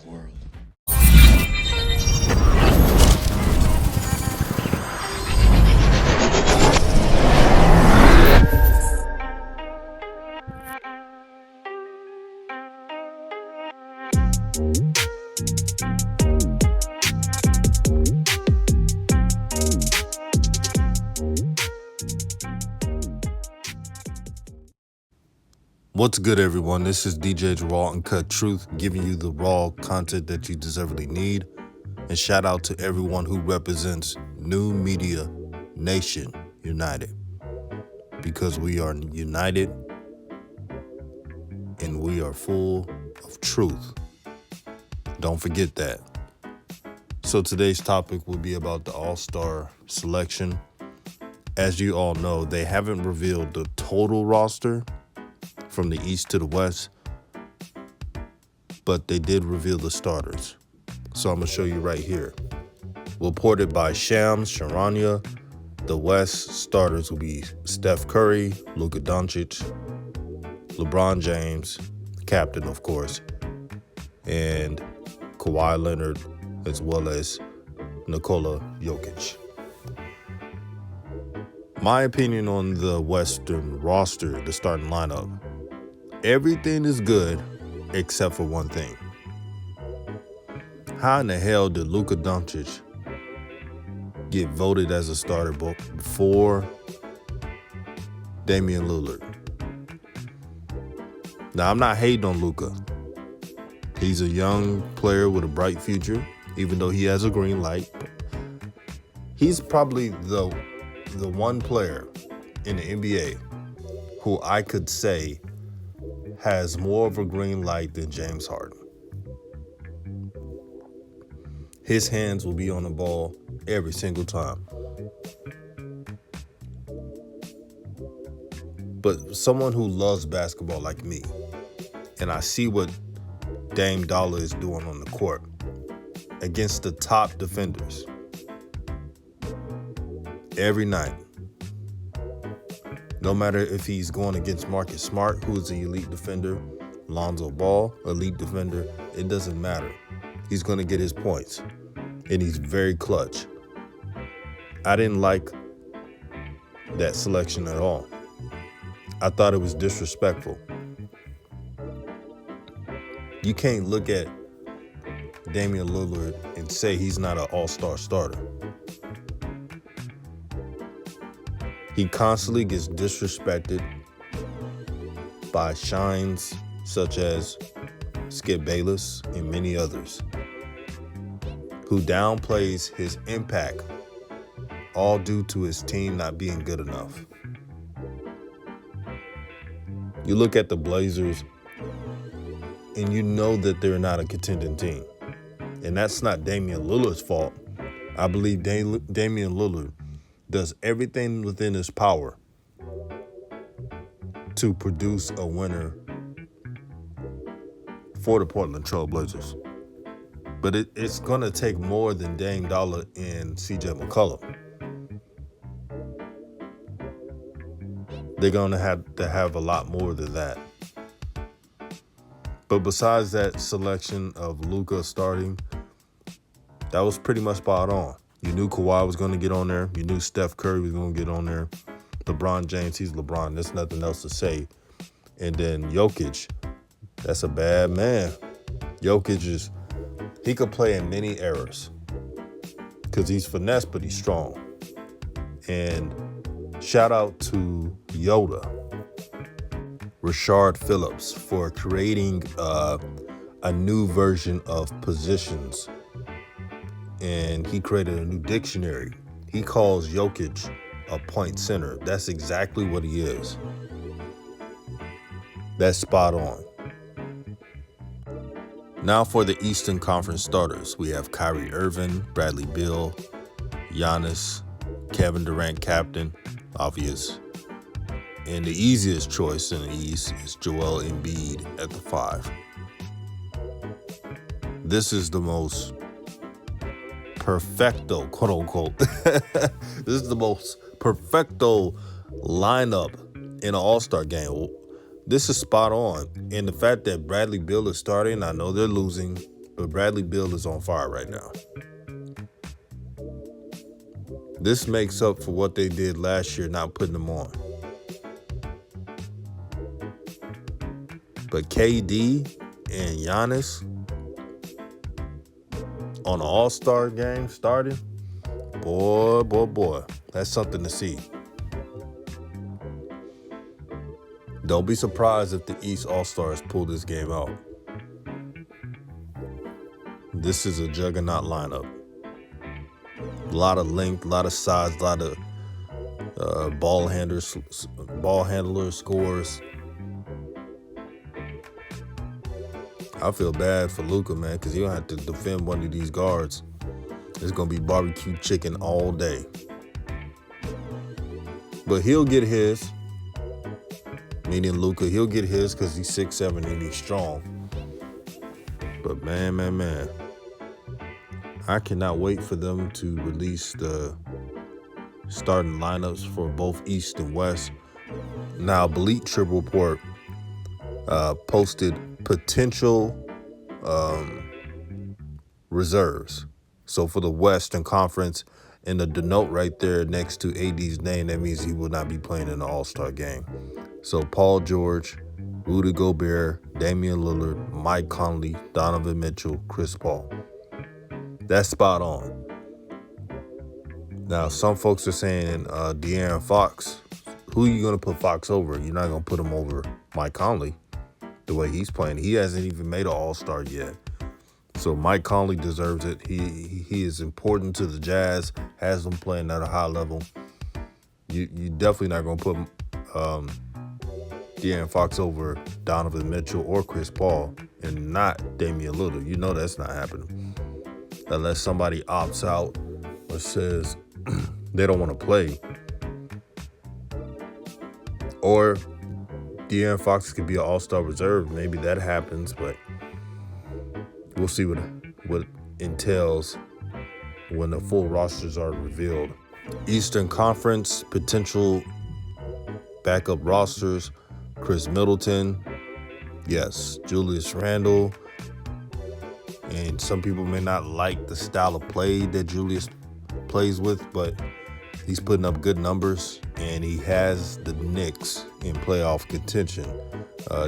the world. What's good, everyone? This is DJ's Raw and Cut Truth, giving you the raw content that you deservedly need. And shout out to everyone who represents New Media Nation United, because we are united and we are full of truth. Don't forget that. So today's topic will be about the All-Star selection. As you all know, they haven't revealed the total roster from the East to the West, but they did reveal the starters. So I'm going to show you right here. Reported by Shams Charania, the West starters will be Steph Curry, Luka Doncic, LeBron James, captain of course, and Kawhi Leonard, as well as Nikola Jokic. My opinion on the Western roster, the starting lineup: everything is good except for one thing. How in the hell did Luka Doncic get voted as a starter before Damian Lillard? Now, I'm not hating on Luka. He's a young player with a bright future, even though he has a green light. He's probably the one player in the NBA who I could say has more of a green light than James Harden. His hands will be on the ball every single time. But someone who loves basketball like me, and I see what Dame Dollar is doing on the court against the top defenders every night. No matter if he's going against Marcus Smart, who's the elite defender, Lonzo Ball, elite defender, it doesn't matter. He's going to get his points, and he's very clutch. I didn't like that selection at all. I thought it was disrespectful. You can't look at Damian Lillard and say he's not an all-star starter. He constantly gets disrespected by shines such as Skip Bayless and many others, who downplays his impact, all due to his team not being good enough. You look at the Blazers, and you know that they're not a contending team. And that's not Damian Lillard's fault. I believe Damian Lillard does everything within his power to produce a winner for the Portland Trail Blazers. But it's going to take more than Dame Dollar and CJ McCollum. They're going to have a lot more than that. But besides that selection of Luka starting, that was pretty much spot on. You knew Kawhi was going to get on there. You knew Steph Curry was going to get on there. LeBron James, he's LeBron. There's nothing else to say. And then Jokic, that's a bad man. Jokic he could play in many eras because he's finesse, but he's strong. And shout out to Yoda, Rashard Phillips, for creating a new version of positions. And he created a new dictionary. He calls Jokic a point center. That's exactly what he is. That's spot on. Now for the Eastern Conference starters, we have Kyrie Irving, Bradley Beal, Giannis, Kevin Durant, captain, obvious. And the easiest choice in the East is Joel Embiid at the 5. This is the most perfecto, quote unquote. This is the most perfecto lineup in an All-Star game. This is spot on. And the fact that Bradley Beal is starting, I know they're losing. But Bradley Beal is on fire right now. This makes up for what they did last year, not putting him on. But KD and Giannis on an all-star game starting, boy, that's something to see. Don't be surprised if the East All-Stars pull this game out. This is a juggernaut lineup. A lot of length, a lot of size, a lot of ball handlers, scores. I feel bad for Luka, man, because he'll have to defend one of these guards. It's going to be barbecue chicken all day. But he'll get his, meaning Luka. He'll get his because he's 6'7" and he's strong. But man, I cannot wait for them to release the starting lineups for both East and West. Now, Bleach Triple Report posted potential reserves. So for the Western Conference, and the denote right there next to AD's name, that means he will not be playing in the All-Star game. So Paul George, Rudy Gobert, Damian Lillard, Mike Conley, Donovan Mitchell, Chris Paul. That's spot on. Now, some folks are saying De'Aaron Fox. Who are you going to put Fox over? You're not going to put him over Mike Conley the way he's playing. He hasn't even made an All-Star yet. So Mike Conley deserves it. He is important to the Jazz, has them playing at a high level. You definitely not going to put De'Aaron Fox over Donovan Mitchell or Chris Paul and not Damian Lillard. You know that's not happening. Unless somebody opts out or says they don't want to play. Or De'Aaron Fox could be an all-star reserve. Maybe that happens, but we'll see what entails when the full rosters are revealed. Eastern Conference potential backup rosters: Chris Middleton, yes, Julius Randle. And some people may not like the style of play that Julius plays with, but he's putting up good numbers, and he has the Knicks in playoff contention.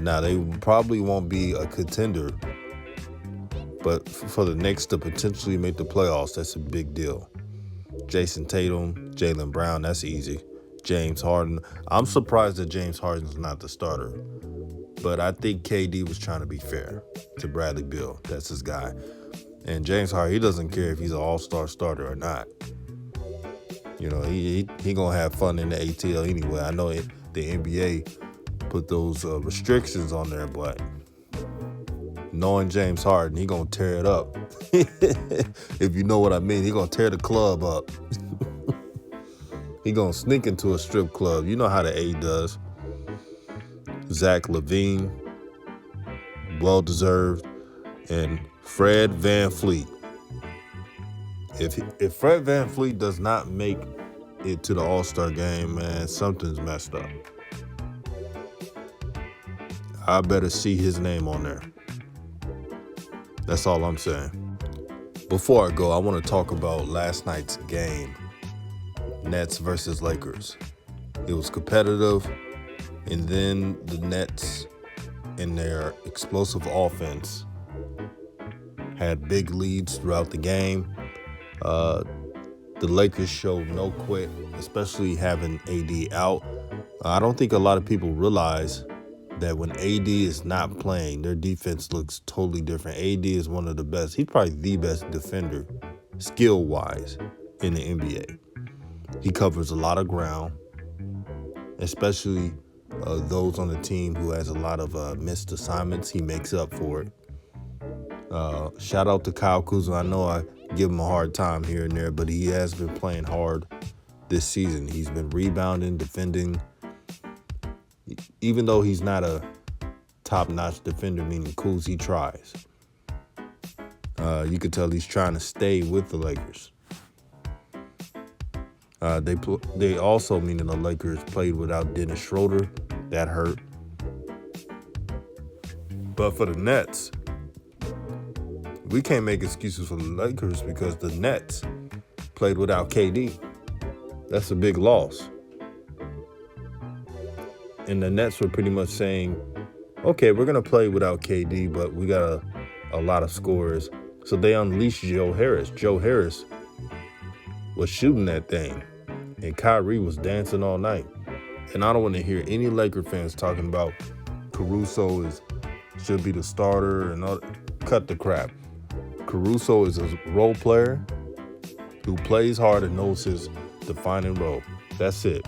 Now, they probably won't be a contender, but for the Knicks to potentially make the playoffs, that's a big deal. Jason Tatum, Jaylen Brown, that's easy. James Harden. I'm surprised that James Harden's not the starter, but I think KD was trying to be fair to Bradley Beal. That's his guy. And James Harden, he doesn't care if he's an all-star starter or not. You know, he gonna have fun in the ATL anyway. I know the NBA put those restrictions on there, but knowing James Harden, he gonna tear it up. If you know what I mean, he gonna tear the club up. He gonna sneak into a strip club. You know how the A does. Zach LaVine, well-deserved, and Fred VanVleet. If Fred VanVleet does not make it to the All-Star game, man, something's messed up. I better see his name on there. That's all I'm saying. Before I go, I want to talk about last night's game, Nets versus Lakers. It was competitive. And then the Nets, in their explosive offense, had big leads throughout the game. The Lakers showed no quit, especially having AD out. I don't think a lot of people realize that when AD is not playing, their defense looks totally different. AD is one of the best. He's probably the best defender, skill-wise, in the NBA. He covers a lot of ground, especially those on the team who has a lot of missed assignments. He makes up for it. Shout out to Kyle Kuzma. I know I give him a hard time here and there, but he has been playing hard this season. He's been rebounding, defending. Even though he's not a top-notch defender, meaning Kuz, he tries. You can tell he's trying to stay with the Lakers. They also, meaning the Lakers, played without Dennis Schroeder. That hurt. But for the Nets, We can't make excuses for the Lakers because the Nets played without KD. That's a big loss. And the Nets were pretty much saying, okay, we're going to play without KD, but we got a lot of scorers. So they unleashed Joe Harris. Joe Harris was shooting that thing, and Kyrie was dancing all night. And I don't want to hear any Laker fans talking about Caruso should be the starter and all. Cut the crap. Caruso is a role player who plays hard and knows his defining role. That's it.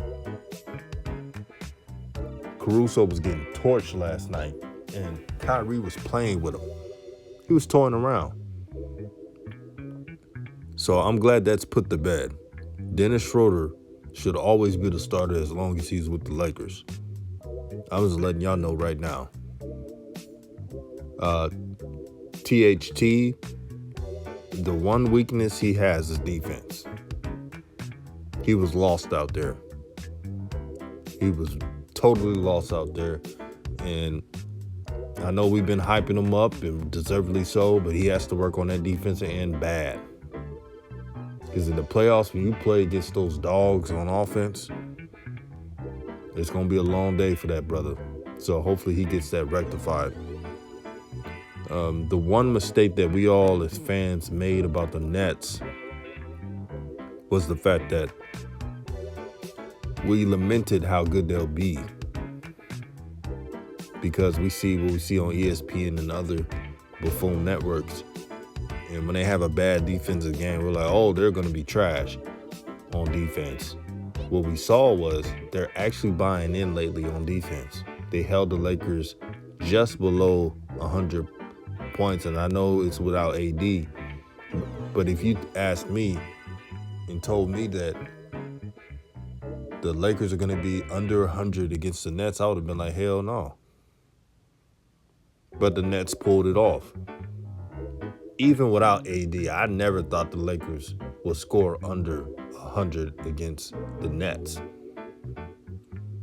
Caruso was getting torched last night, and Kyrie was playing with him. He was toying around. So I'm glad that's put to bed. Dennis Schroeder should always be the starter as long as he's with the Lakers. I was letting y'all know right now. THT, the one weakness he has is defense. He was lost out there. He was totally lost out there. And I know we've been hyping him up, and deservedly so, but he has to work on that defensive end bad. Because in the playoffs, when you play against those dogs on offense, it's going to be a long day for that brother. So hopefully he gets that rectified. The one mistake that we all as fans made about the Nets was the fact that we lamented how good they'll be, because we see what we see on ESPN and other buffoon networks. And when they have a bad defensive game, we're like, oh, they're going to be trash on defense. What we saw was they're actually buying in lately on defense. They held the Lakers just below 100 points, and I know it's without AD. But if you asked me and told me that the Lakers are going to be under 100 against the Nets, I would have been like, hell no. But the Nets pulled it off. Even without AD, I never thought the Lakers would score under 100 against the Nets.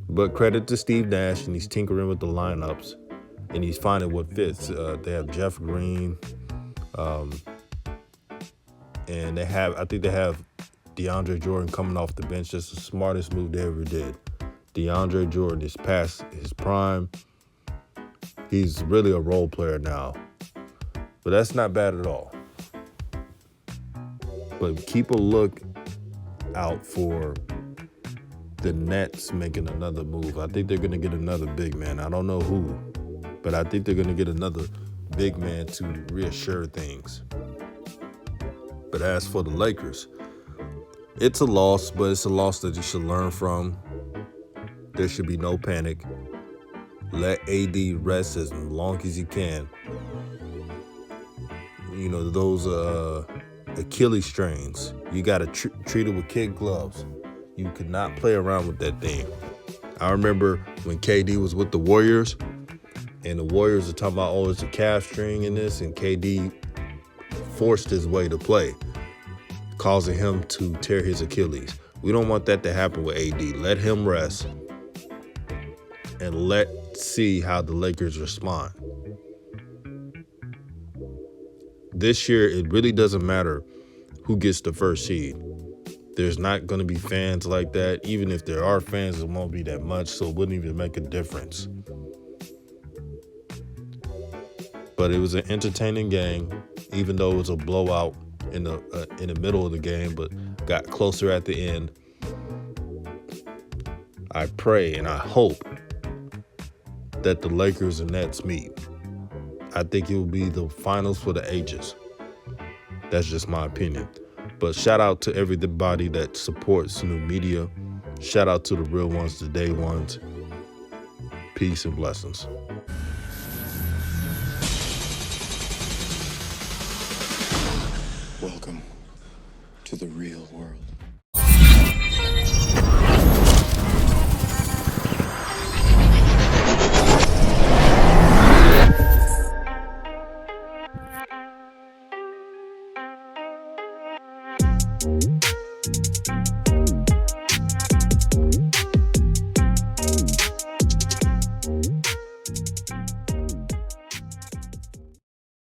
But credit to Steve Nash, and he's tinkering with the lineups, and he's finding what fits. They have Jeff Green, and I think they have DeAndre Jordan coming off the bench. That's the smartest move they ever did. DeAndre Jordan is past his prime. He's really a role player now. But that's not bad at all. But keep a look out for the Nets making another move. I think they're going to get another big man. I don't know who, but I think they're going to get another big man to reassure things. But as for the Lakers, it's a loss, but it's a loss that you should learn from. There should be no panic. Let AD rest as long as he can. You know, those Achilles strains, you got to treat it with kid gloves. You could not play around with that thing. I remember when KD was with the Warriors, and the Warriors are talking about, oh, it's a calf string in this, and KD forced his way to play, causing him to tear his Achilles. We don't want that to happen with AD. Let him rest, and let's see how the Lakers respond. This year, it really doesn't matter who gets the first seed. There's not going to be fans like that. Even if there are fans, it won't be that much, so it wouldn't even make a difference. But it was an entertaining game, even though it was a blowout in the middle of the game, but got closer at the end. I pray and I hope that the Lakers and Nets meet. I think it will be the finals for the ages. That's just my opinion. But shout out to everybody that supports new media. Shout out to the real ones, the day ones. Peace and blessings. Welcome to the real world.